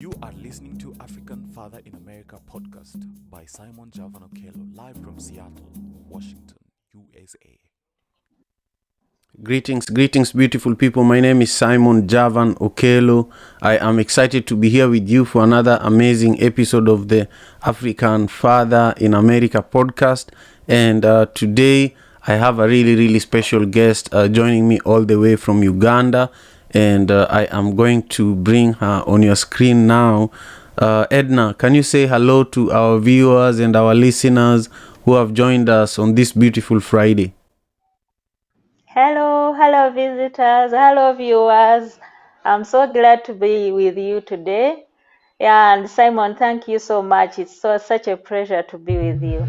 You are listening to African Father in America podcast by Simon Javan Okello, live from Seattle, Washington, USA. Greetings, beautiful people. My name is Simon Javan Okello. I am excited to be here with you for another amazing episode of the African Father in America podcast. And today I have a really special guest joining me all the way from Uganda. And I am going to bring her on your screen now. Edna, can you say hello to our viewers and our listeners who have joined us on this beautiful Friday? Hello visitors, hello viewers. I'm so glad to be with you today. And Simon, thank you so much. It's such a pleasure to be with you.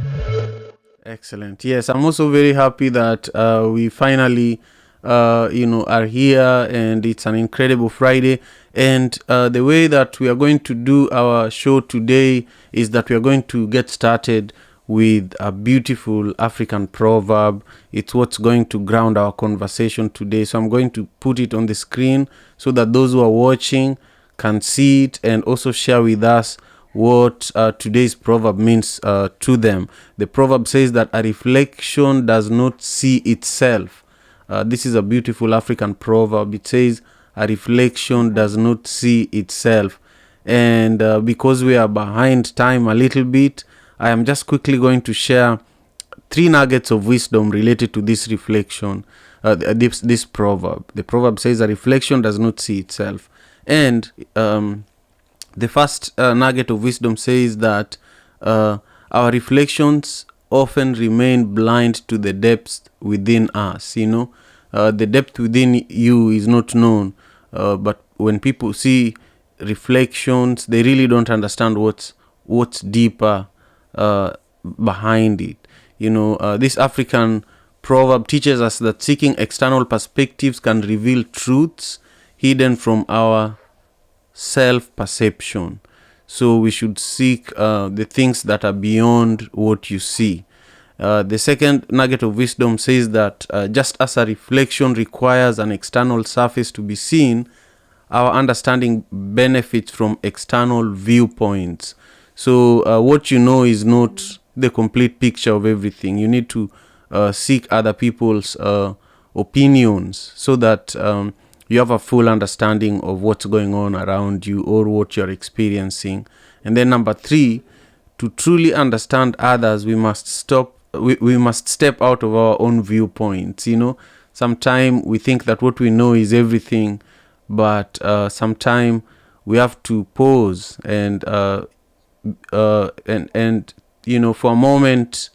Excellent. Yes, I'm also very happy that we finally are here, and it's an incredible Friday. And the way that we are going to do our show today is that we are going to get started with a beautiful African proverb. It's what's going to ground our conversation today. So I'm going to put it on the screen so that those who are watching can see it and also share with us what today's proverb means to them. The proverb says that a reflection does not see itself. This is a beautiful African proverb. It says a reflection does not see itself. And because we are behind time a little bit, I am just quickly going to share 3 nuggets of wisdom related to this reflection, this proverb. The proverb says a reflection does not see itself. And the first nugget of wisdom says that our reflections often remain blind to the depths within us. The depth within you is not known, but when people see reflections, they really don't understand what's deeper behind it. This African proverb teaches us that seeking external perspectives can reveal truths hidden from our self-perception. So we should seek the things that are beyond what you see. The second nugget of wisdom says that just as a reflection requires an external surface to be seen, our understanding benefits from external viewpoints. So what you know is not the complete picture of everything. You need to seek other people's opinions so that you have a full understanding of what's going on around you or what you're experiencing. And then number 3, to truly understand others, we must step out of our own viewpoints. Sometimes we think that what we know is everything, but sometimes we have to pause and for a moment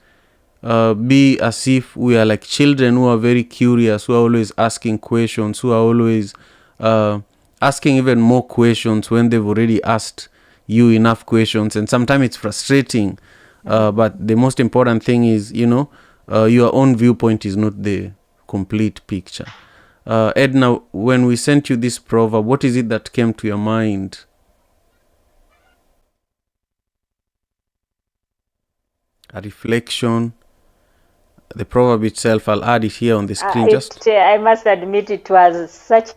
be as if we are like children who are very curious, who are always asking questions, who are always asking even more questions when they've already asked you enough questions. And sometimes it's frustrating, but the most important thing is, your own viewpoint is not the complete picture. Edna, when we sent you this proverb, what is it that came to your mind? A reflection. The proverb itself, I'll add it here on the screen. I must admit it was such.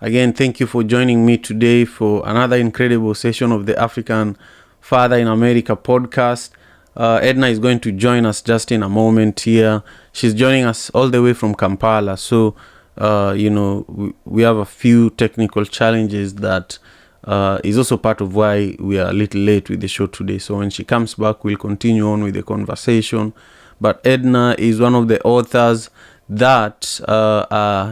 Again, thank you for joining me today for another incredible session of the African Father in America podcast. Edna is going to join us just in a moment here. She's joining us all the way from Kampala. So, we have a few technical challenges that is also part of why we are a little late with the show today. So when she comes back, we'll continue on with the conversation. But Edna is one of the authors that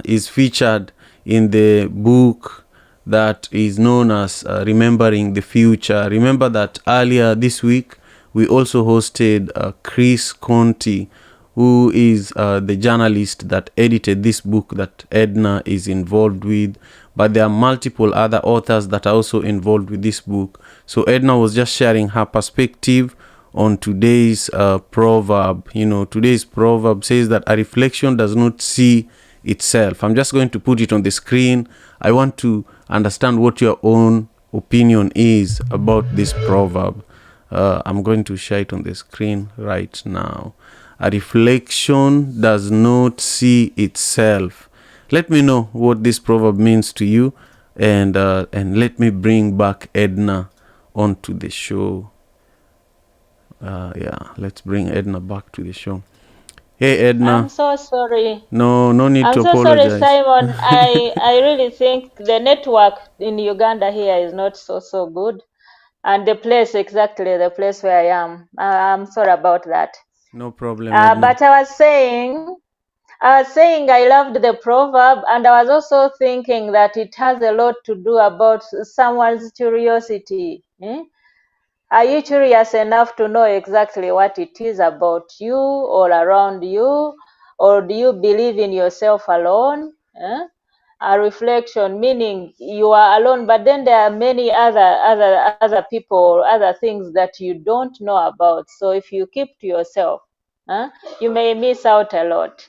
is featured in the book that is known as Remembering the Future. Remember that earlier this week, we also hosted Chris Conti, who is the journalist that edited this book that Edna is involved with. But there are multiple other authors that are also involved with this book. So Edna was just sharing her perspective on today's proverb. Today's proverb says that a reflection does not see itself. I'm just going to put it on the screen. I want to understand what your own opinion is about this proverb. I'm going to share it on the screen right now. A reflection does not see itself. let me know what this proverb means to you, and let me bring back Edna onto the show. Let's bring Edna back to the show. Hey, Edna. I'm so sorry. No need I'm to so sorry, apologize. Simon. I really think the network in Uganda here is not so good. And the place where I am. I'm sorry about that. No problem, Edna. But I was saying I loved the proverb, and I was also thinking that it has a lot to do about someone's curiosity. Are you curious enough to know exactly what it is about you or around you? Or do you believe in yourself alone? A reflection, meaning you are alone, but then there are many other people or other things that you don't know about. So if you keep to yourself, you may miss out a lot.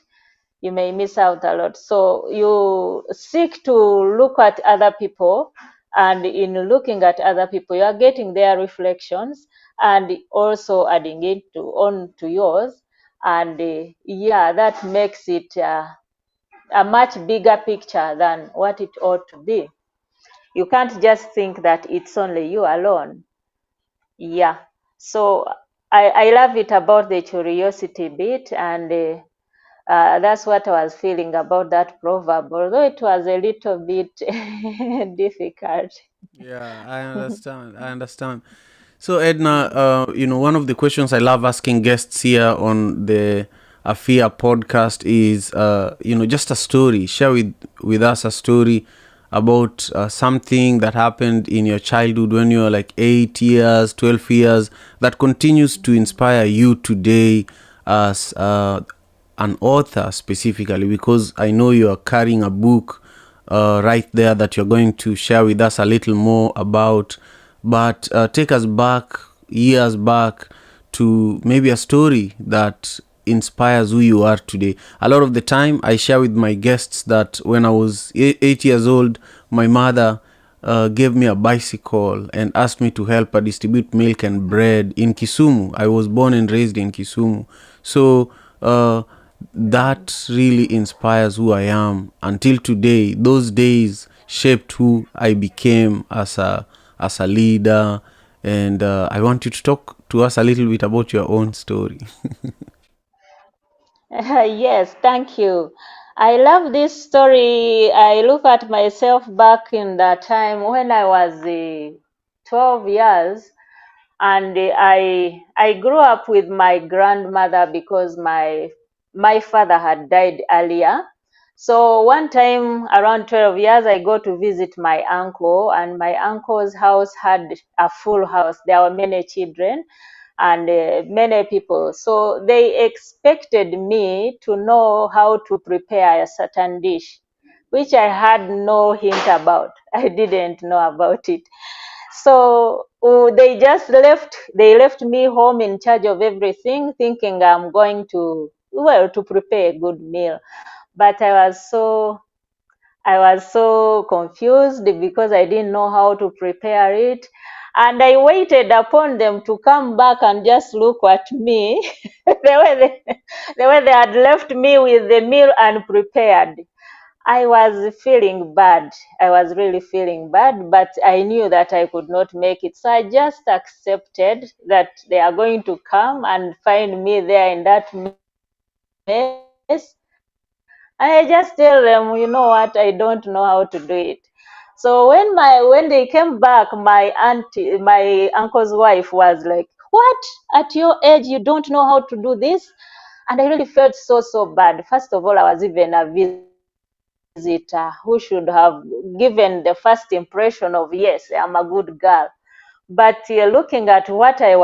So you seek to look at other people, and in looking at other people, you are getting their reflections and also adding it on to yours. And that makes it a much bigger picture than what it ought to be. You can't just think that it's only you alone. So I love it about the curiosity bit, and that's what I was feeling about that proverb, although it was a little bit difficult. Yeah, I understand. So, Edna, one of the questions I love asking guests here on the AFIAPodcast is, just a story. Share with us a story about something that happened in your childhood when you were like 8 years, 12 years, that continues to inspire you today as an author specifically, because I know you are carrying a book right there that you're going to share with us a little more about. But take us back, years back, to maybe a story that inspires who you are today. A lot of the time, I share with my guests that when I was 8 years old, my mother gave me a bicycle and asked me to help her distribute milk and bread in Kisumu. I was born and raised in Kisumu. So that really inspires who I am until today. Those days shaped who I became as a leader, and I want you to talk to us a little bit about your own story. Yes, thank you. I love this story. I look at myself back in that time when I was 12 years, and I grew up with my grandmother because my father had died earlier. So one time around 12 years, I go to visit my uncle, and my uncle's house had a full house. There were many children and many people. So they expected me to know how to prepare a certain dish, which I had no hint about. I didn't know about it. So they left me home in charge of everything, thinking I'm going to prepare a good meal. But I was so confused because I didn't know how to prepare it. And I waited upon them to come back and just look at me the way they had left me with the meal unprepared. I was feeling bad. I was really feeling bad, but I knew that I could not make it. So I just accepted that they are going to come and find me there in that mess. And I just tell them, you know what, I don't know how to do it. So when they came back, my uncle's wife was like, "What? At your age, you don't know how to do this?" And I really felt so bad. First of all, I was even a visitor who should have given the first impression of, yes, I'm a good girl. But looking at what I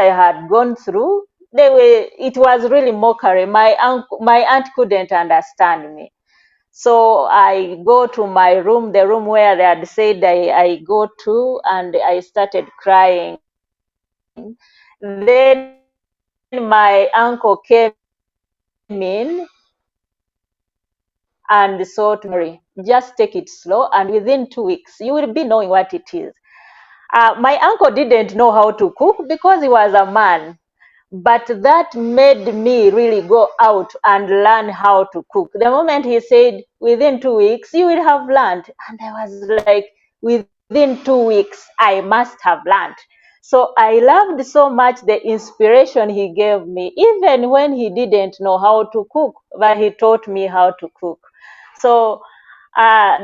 had gone through, it was really mockery. My aunt couldn't understand me. So I go to my room, the room where they had said I go to, and I started crying. Then my uncle came in and so to Mary, just take it slow, and within 2 weeks you will be knowing what it is. My uncle didn't know how to cook because he was a man, But that made me really go out and learn how to cook. The moment he said, within 2 weeks, you will have learned. And I was like, within 2 weeks, I must have learned. So I loved so much the inspiration he gave me, even when he didn't know how to cook, but he taught me how to cook. So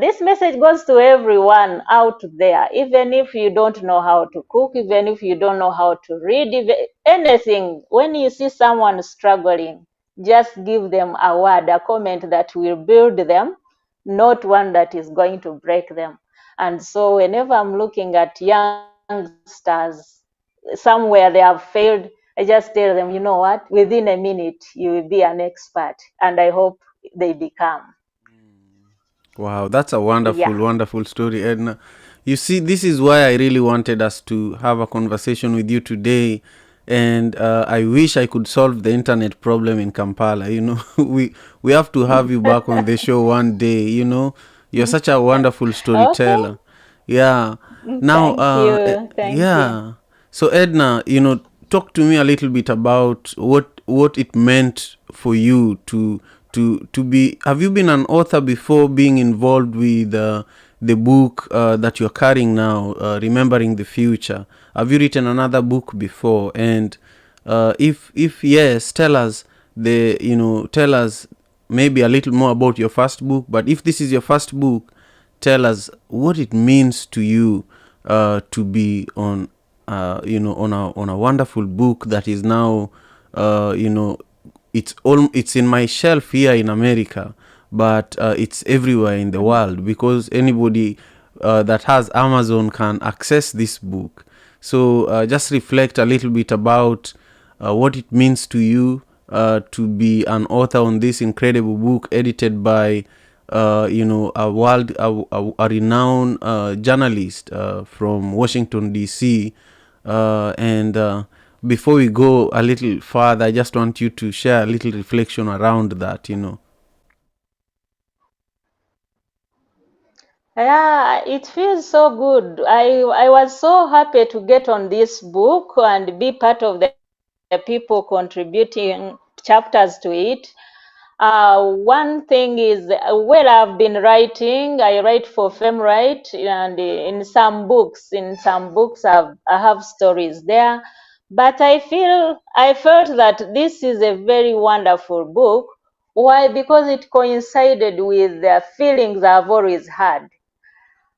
this message goes to everyone out there, even if you don't know how to cook, even if you don't know how to read, anything. When you see someone struggling, just give them a word, a comment that will build them, not one that is going to break them. And so whenever I'm looking at youngsters, somewhere they have failed, I just tell them, you know what, within a minute, you will be an expert. And I hope they become. Wow, that's a wonderful, Yeah. wonderful story, Edna. You see, this is why I really wanted us to have a conversation with you today. And I wish I could solve the internet problem in Kampala. We have to have you back on the show one day. You're such a wonderful Okay. storyteller. Yeah. Now, Thank you. Thank you. yeah. So Edna, talk to me a little bit about what it meant for you to be. Have you been an author before being involved with the book that you're carrying now, Remembering the Future? Have you written another book before? And if yes, tell us maybe a little more about your first book. But if this is your first book, tell us what it means to you to be on a wonderful book that is now it's in my shelf here in America, but it's everywhere in the world, because anybody that has Amazon can access this book. So just reflect a little bit about what it means to you to be an author on this incredible book edited by a renowned journalist from Washington D.C. And before we go a little further, I just want you to share a little reflection around that. Yeah, it feels so good. I was so happy to get on this book and be part of the people contributing chapters to it. One thing is, well, I've been writing. I write for FemWrite, and in some books, I have stories there. But I felt that this is a very wonderful book. Why? Because it coincided with the feelings I've always had.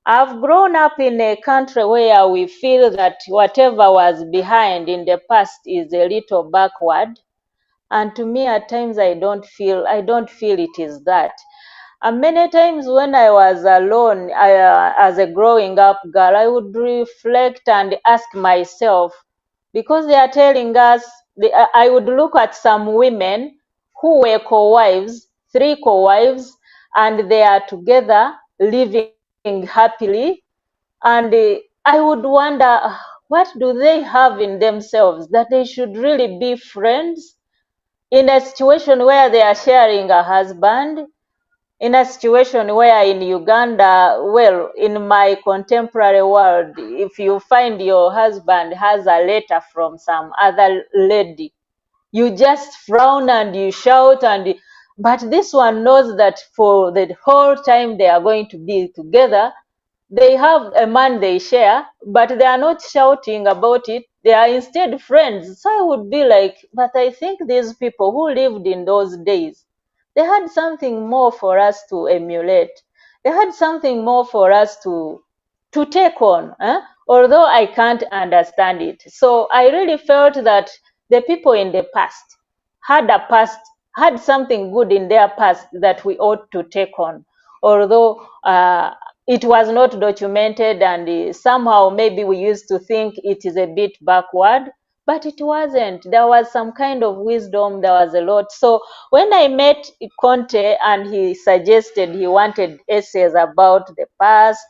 I've grown up in a country where we feel that whatever was behind in the past is a little backward. And to me, at times, I don't feel it is that. And many times when I was alone, as a growing up girl, I would reflect and ask myself, because they are telling us, I would look at some women who were co-wives, three co-wives, and they are together living happily. And I would wonder, what do they have in themselves that they should really be friends in a situation where they are sharing a husband, in a situation where in Uganda, well, in my contemporary world, if you find your husband has a letter from some other lady, you just frown and you shout, but this one knows that for the whole time they are going to be together, they have a man they share, but they are not shouting about it. They are instead friends. So I would be like, but I think these people who lived in those days, they had something more for us to emulate. They had something more for us to take on, although I can't understand it. So I really felt that the people in the past had something good in their past that we ought to take on, although it was not documented, and somehow maybe we used to think it is a bit backward, but it wasn't. There was some kind of wisdom, there was a lot. So when I met Conte and he suggested he wanted essays about the past,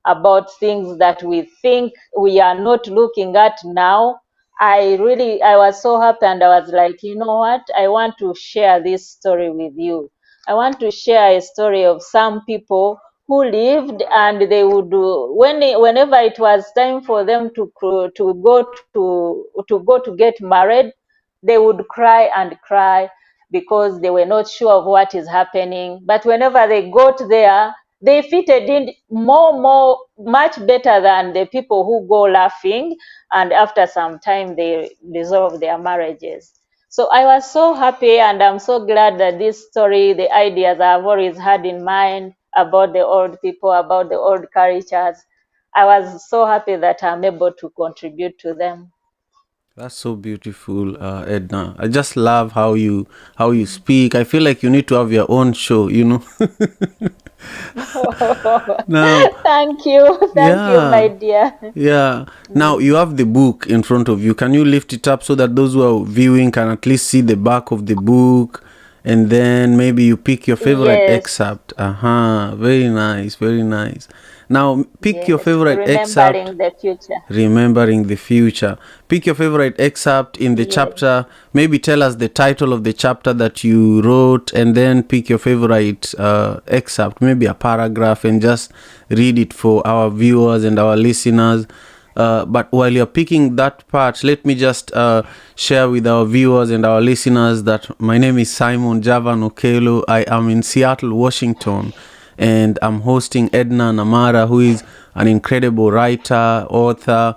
about things that we think we are not looking at now, I was so happy, and I was like, you know what, I want to share this story with you. I want to share a story of some people who lived, and they would do, whenever it was time for them to go to get married, they would cry and cry because they were not sure of what is happening. But whenever they got there, they fitted in much better than the people who go laughing, and after some time they dissolve their marriages. So I was so happy, and I'm so glad that this story, the ideas I've always had in mind about the old people, about the old cultures, I was so happy that I'm able to contribute to them. That's so beautiful, Edna. I just love how you speak. I feel like you need to have your own show, you know. Now, Thank you. Thank you, my yeah, dear. yeah. Now you have the book in front of you. Can you lift it up so that those who are viewing can at least see the back of the book? And then maybe you pick your favorite Yes, excerpt. Very nice, very nice. Now pick your yes. favorite excerpt. Remembering the future. Remembering the future. Pick your favorite excerpt in the Yes. chapter. Maybe tell us the title of the chapter that you wrote, and then pick your favorite excerpt, maybe a paragraph, and just read it for our viewers and our listeners. But while you're picking that part, let me just share with our viewers and our listeners that my name is Simon Javan Okelo. I am in Seattle, Washington, and I'm hosting Edna Namara, who is an incredible writer, author,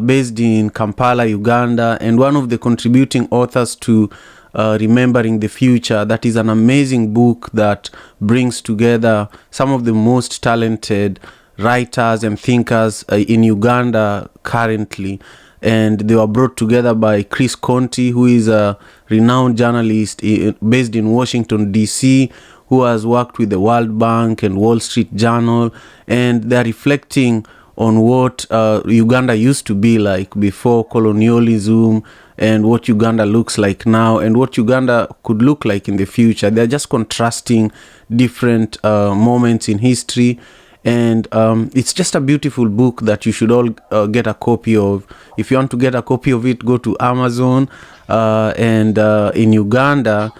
based in Kampala, Uganda, and one of the contributing authors to Remembering the Future. That is an amazing book that brings together some of the most talented writers and thinkers in Uganda currently. And they were brought together by Chris Conti, who is a renowned journalist based in Washington, D.C., who has worked with the World Bank and Wall Street Journal, and they're reflecting on what Uganda used to be like before colonialism, and what Uganda looks like now, and what Uganda could look like in the future. They're just contrasting different moments in history, and it's just a beautiful book that you should all get a copy of. If you want to get a copy of it, go to Amazon, and in Uganda,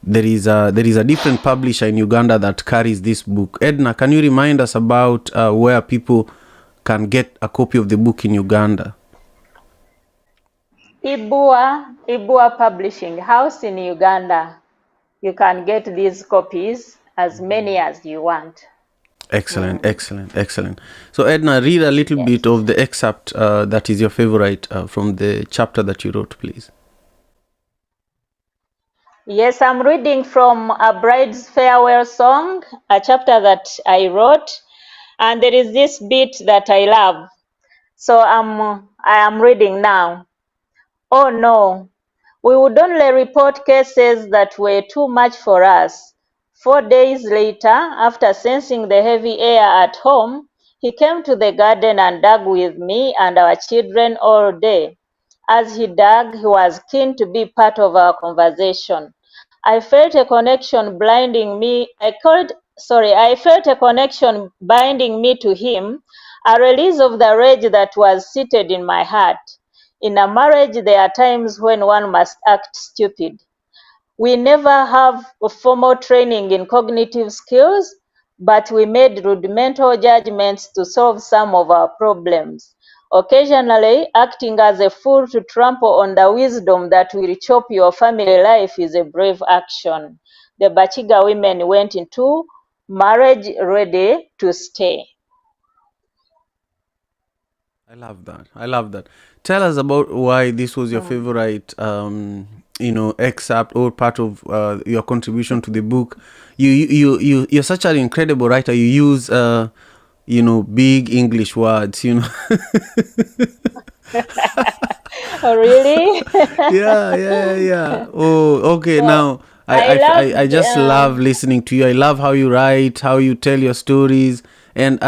there is a different publisher in Uganda that carries this book. Edna, can you remind us about where people can get a copy of the book in Uganda? Ibua Publishing House in Uganda. You can get these copies, as many as you want. Excellent, excellent, excellent. So Edna, read a little bit of the excerpt that is your favorite from the chapter that you wrote, please. Yes, I'm reading from A Bride's Farewell Song, a chapter that I wrote, and there is this bit that I love. So I am reading now. Oh no, we would only report cases that were too much for us. 4 days later, after sensing the heavy air at home, he came to the garden and dug with me and our children all day. As he dug, he was keen to be part of our conversation. I felt a connection binding me to him, a release of the rage that was seated in my heart. In a marriage, there are times when one must act stupid. We never have a formal training in cognitive skills, but we made rudimental judgments to solve some of our problems. Occasionally, acting as a fool to trample on the wisdom that will chop your family life is a brave action. The Bachiga women went into marriage ready to stay. I love that. I love that. Tell us about why this was your favorite, excerpt or part of your contribution to the book. You're such an incredible writer. You use, big English words. Oh, really? Yeah. Oh, okay. So Now, I just love listening to you. I love how you write, how you tell your stories, and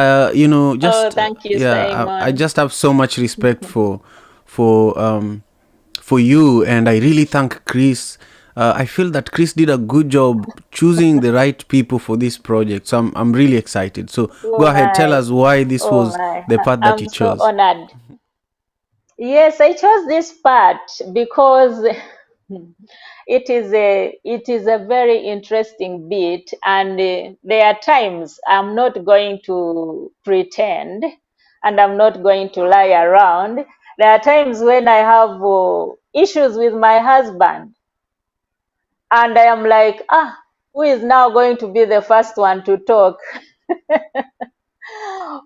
just thank you, I Simon. just have so much respect for you, and I really thank Chris. I feel that Chris did a good job choosing the right people for this project. So I'm really excited. So go ahead, tell us why this was the path that I'm you so chose. honored. Yes, I chose this part because it is a very interesting bit, and there are times I'm not going to pretend, and I'm not going to lie around. There are times when I have issues with my husband. And I am like, who is now going to be the first one to talk?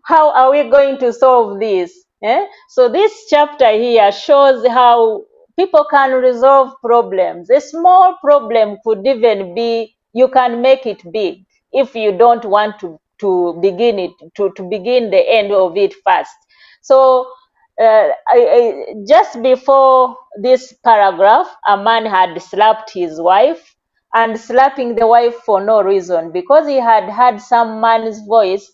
How are we going to solve this? So this chapter here shows how people can resolve problems. A small problem could even be, you can make it big if you don't want to begin it, to begin the end of it first. So just before this paragraph, a man had slapped his wife, and slapping the wife for no reason, because he had heard some man's voice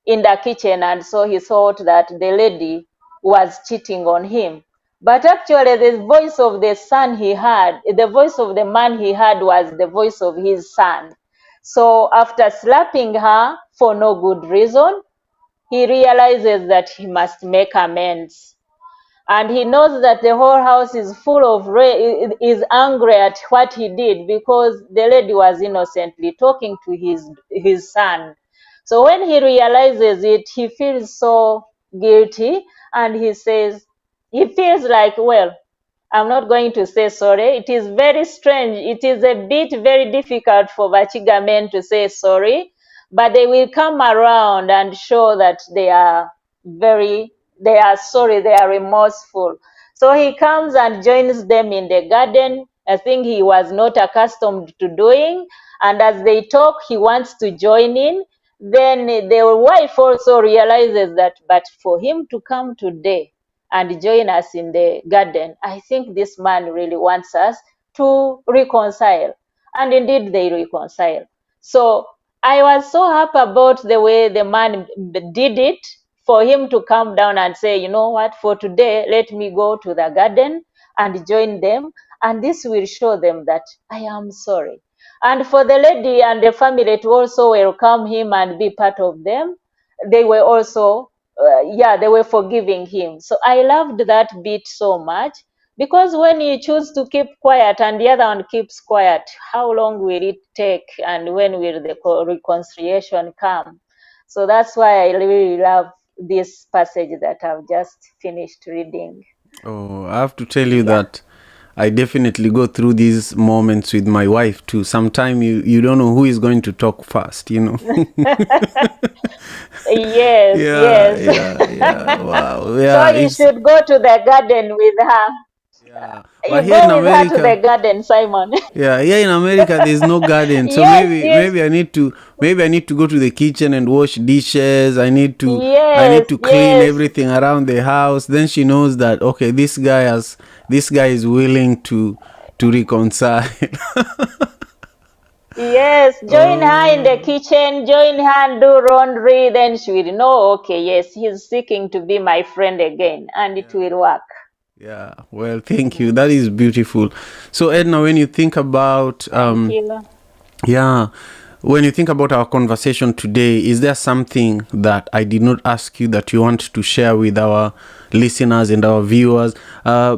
in the kitchen, and so he thought that the lady was cheating on him. But actually, the voice of the son he heard, the voice of the man he heard, was the voice of his son. So after slapping her for no good reason, he realizes that he must make amends. And he knows that the whole house is full of is angry at what he did, because the lady was innocently talking to his son. So when he realizes it, he feels so guilty, and he feels like, well, I'm not going to say sorry. It is very strange. It is a bit very difficult for Bachiga men to say sorry, but they will come around and show that they are sorry, they are remorseful. So he comes and joins them in the garden, a thing he was not accustomed to doing. And as they talk, he wants to join in. Then the wife also realizes that, but for him to come today and join us in the garden, I think this man really wants us to reconcile. And indeed, they reconcile. So I was so happy about the way the man did it, for him to come down and say, you know what, for today, let me go to the garden and join them. And this will show them that I am sorry. And for the lady and the family to also welcome him and be part of them, they were also they were forgiving him. So I loved that bit so much, because when you choose to keep quiet and the other one keeps quiet, how long will it take, and when will the reconciliation come? So that's why I really love this passage that I've just finished reading. Oh, I have to tell you that I definitely go through these moments with my wife too. Sometimes you don't know who is going to talk first, Yes, yes. Yeah. Wow. Yeah. So you should go to the garden with her. Yeah. You But here in go with her to the America, garden, Simon. yeah, here in America there's no garden. So Yes, maybe yes, maybe I need to go to the kitchen and wash dishes. I need to yes, clean yes, everything around the house. Then she knows that, okay, this guy is willing to reconcile. yes. Join her in the kitchen, join her and do laundry. Then she will know, okay, yes, he's seeking to be my friend again, and it will work. Yeah, well, thank you. That is beautiful. So, Edna, when you think about Thank you. yeah, when you think about our conversation today, is there something that I did not ask you that you want to share with our listeners and our viewers?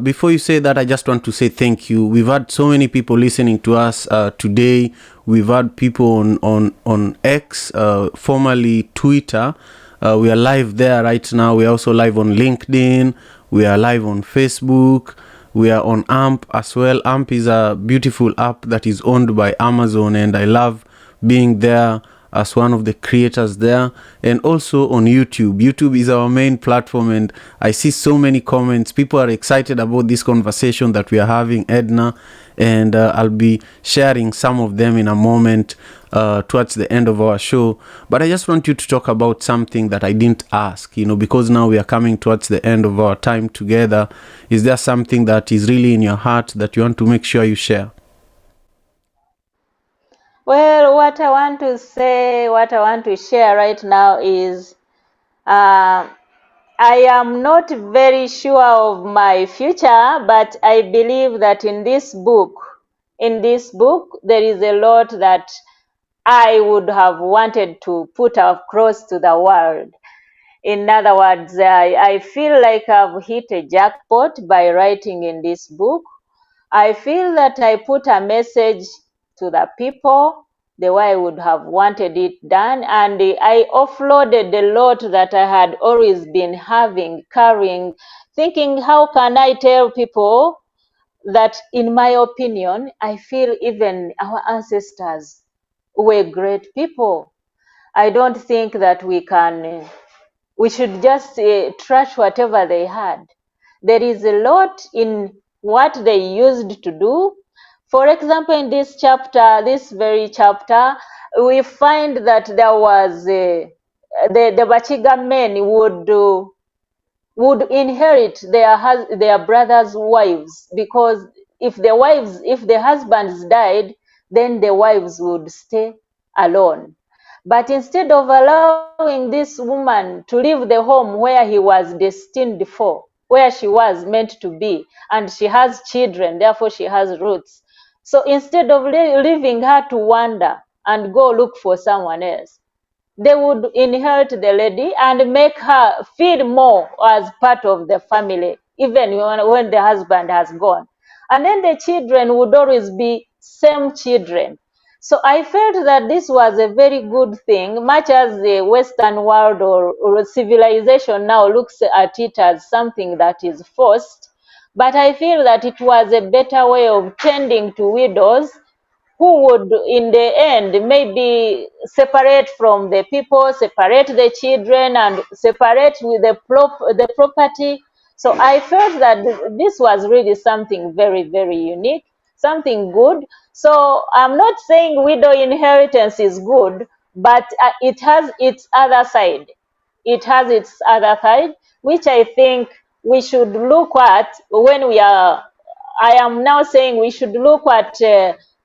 Before you say that, I just want to say thank you. We've had so many people listening to us today. We've had people on X, formerly Twitter. We are live there right now. We are also live on LinkedIn. We are live on Facebook. We are on AMP as well. AMP is a beautiful app that is owned by Amazon, and I love being there as one of the creators there. And also on YouTube. YouTube is our main platform, and I see so many comments. People are excited about this conversation that we are having, Edna, and I'll be sharing some of them in a moment towards the end of our show. But I just want you to talk about something that I didn't ask, because now we are coming towards the end of our time together. Is there something that is really in your heart that you want to make sure you share? Well, what I want to share right now is I am not very sure of my future, but I believe that in this book, there is a lot that I would have wanted to put across to the world. In other words, I feel like I've hit a jackpot by writing in this book. I feel that I put a message to the people the way I would have wanted it done, and I offloaded the lot that I had always been carrying, thinking, how can I tell people that, in my opinion, I feel even our ancestors were great people. I don't think that we should just trash whatever they had. There is a lot in what they used to do. For example, in this chapter, this very chapter, we find that there was the Bachiga men would inherit their brothers' wives, because if the husbands died, then the wives would stay alone. But instead of allowing this woman to leave the home where he was destined for, where she was meant to be, and she has children, therefore she has roots. So instead of leaving her to wander and go look for someone else, they would inherit the lady and make her feel more as part of the family, even when the husband has gone. And then the children would always be same children. So I felt that this was a very good thing, much as the Western world or civilization now looks at it as something that is forced. But I feel that it was a better way of tending to widows who would in the end maybe separate from the people, separate the children, and separate with the property. So I felt that this was really something very, very unique, something good. So I'm not saying widow inheritance is good, but it has its other side. It has its other side, which I think we should look at when we are. I am now saying we should look at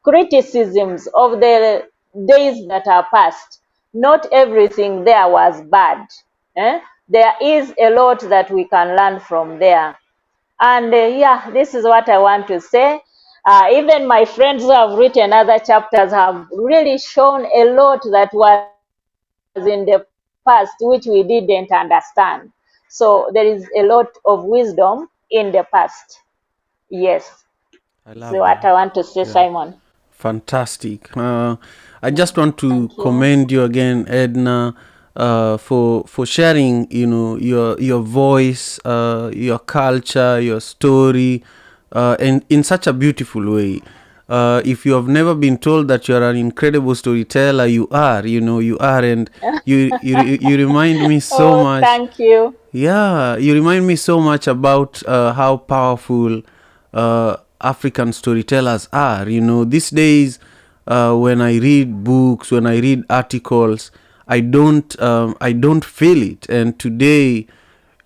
criticisms of the days that are past. Not everything there was bad. There is a lot that we can learn from there. And yeah, this is what I want to say. Even my friends who have written other chapters have really shown a lot that was in the past which we didn't understand. So there is a lot of wisdom in the past. Yes. I That's love what that. I want to say, Yeah. Simon. Fantastic. I just want to Thank you. commend you again, Edna, for sharing, your voice, your culture, your story, and in such a beautiful way. If you have never been told that you are an incredible storyteller, you are, and you remind me so Oh, much. thank you. Yeah, you remind me so much about how powerful African storytellers are. These days, when I read books, when I read articles, I don't feel it. And today,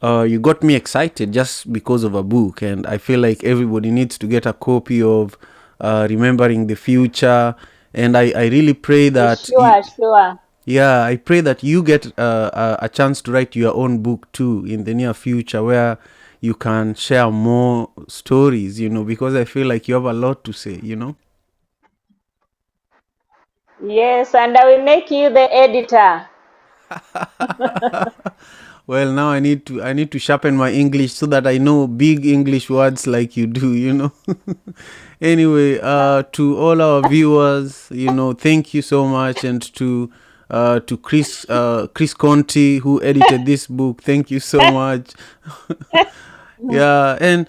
you got me excited just because of a book, and I feel like everybody needs to get a copy of Remembering the Future. And I really pray that Sure. yeah, I pray that you get a chance to write your own book too in the near future, where you can share more stories, because I feel like you have a lot to say. Yes, and I will make you the editor. Well, now I need to sharpen my English so that I know big English words like you do. Anyway, to all our viewers, thank you so much, and to Chris Conti, who edited this book, thank you so much. Yeah, and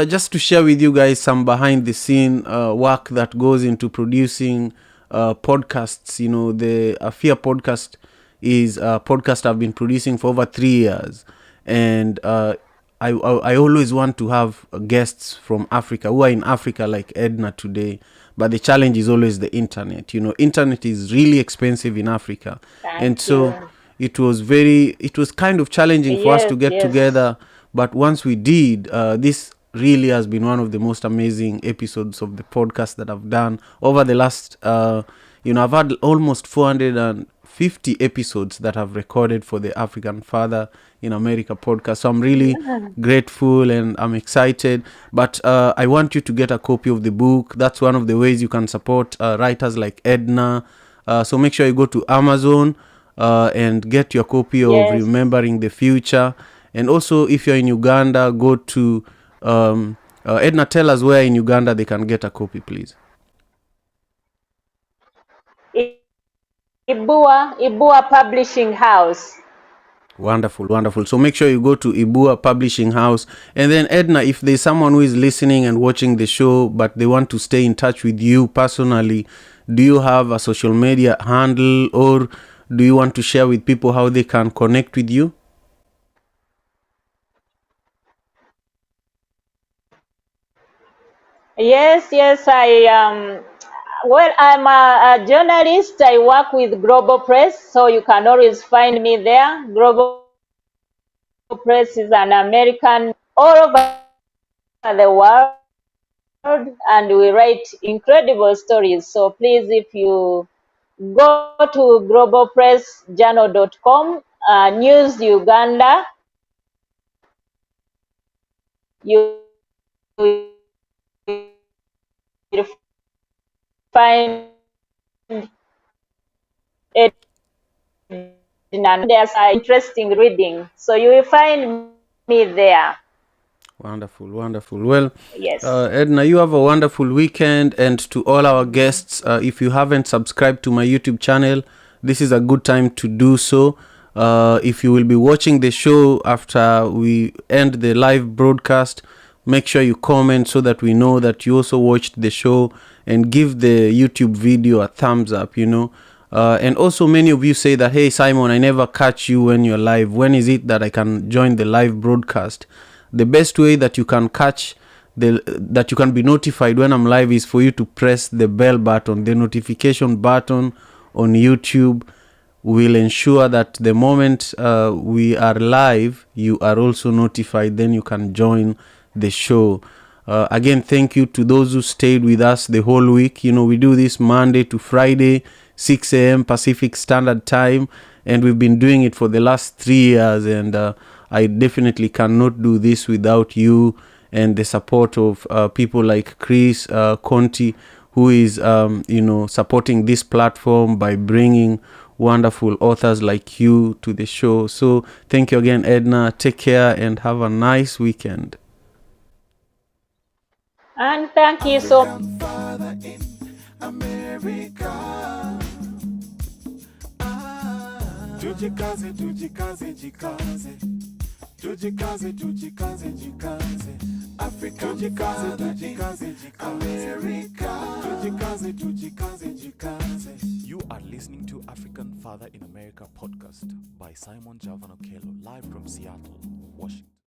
just to share with you guys some behind the scene work that goes into producing podcasts. The AFIA podcast is a podcast I've been producing for over 3 years, and I always want to have guests from Africa who are in Africa, like Edna today. But the challenge is always the internet. Internet is really expensive in Africa, and Thank so you. it was kind of challenging for us to get Yes. together. But once we did, this really has been one of the most amazing episodes of the podcast that I've done over the last. I've had almost 450 episodes that I've recorded for the African Father in America podcast. So I'm really grateful and I'm excited. But I want you to get a copy of the book. That's one of the ways you can support writers like Edna. So make sure you go to Amazon and get your copy of Yes. Remembering the Future. And also, if you're in Uganda, go to Edna. Tell us where in Uganda they can get a copy, please. Ibua Publishing House. Wonderful, wonderful. So make sure you go to Ibua Publishing House. And then Edna, if there's someone who is listening and watching the show, but they want to stay in touch with you personally, do you have a social media handle, or do you want to share with people how they can connect with you? Yes, well, I'm a journalist. I work with Global Press, so you can always find me there. Global Press is an American all over the world, and we write incredible stories. So please, if you go to globalpressjournal.com, News Uganda, you will find it. There's interesting reading, so you will find me there. Wonderful, wonderful. Well, Yes. Edna, you have a wonderful weekend. And to all our guests, if you haven't subscribed to my YouTube channel, this is a good time to do so. If you will be watching the show after we end the live broadcast, make sure you comment so that we know that you also watched the show, and give the YouTube video a thumbs up, and also many of you say that, hey, Simon, I never catch you when you're live. When is it that I can join the live broadcast? The best way that you can that you can be notified when I'm live is for you to press the bell button. The notification button on YouTube will ensure that the moment we are live, you are also notified. Then you can join the show. Again, thank you to those who stayed with us the whole week. We do this Monday to Friday, 6 a.m. Pacific Standard Time, and we've been doing it for the last 3 years, and I definitely cannot do this without you and the support of people like Chris Conti, who is supporting this platform by bringing wonderful authors like you to the show. So thank you again, Edna. Take care and have a nice weekend. And thank you so much. Father in America. Tujikaze, tujikaze, jikaze. Tujikaze, tujikaze, jikaze. Africa, tujikaze, tujikaze, jikaze. America. Tujikaze, tujikaze, jikaze. You are listening to African Father in America podcast by Simon Javan Okello, live from Seattle, Washington.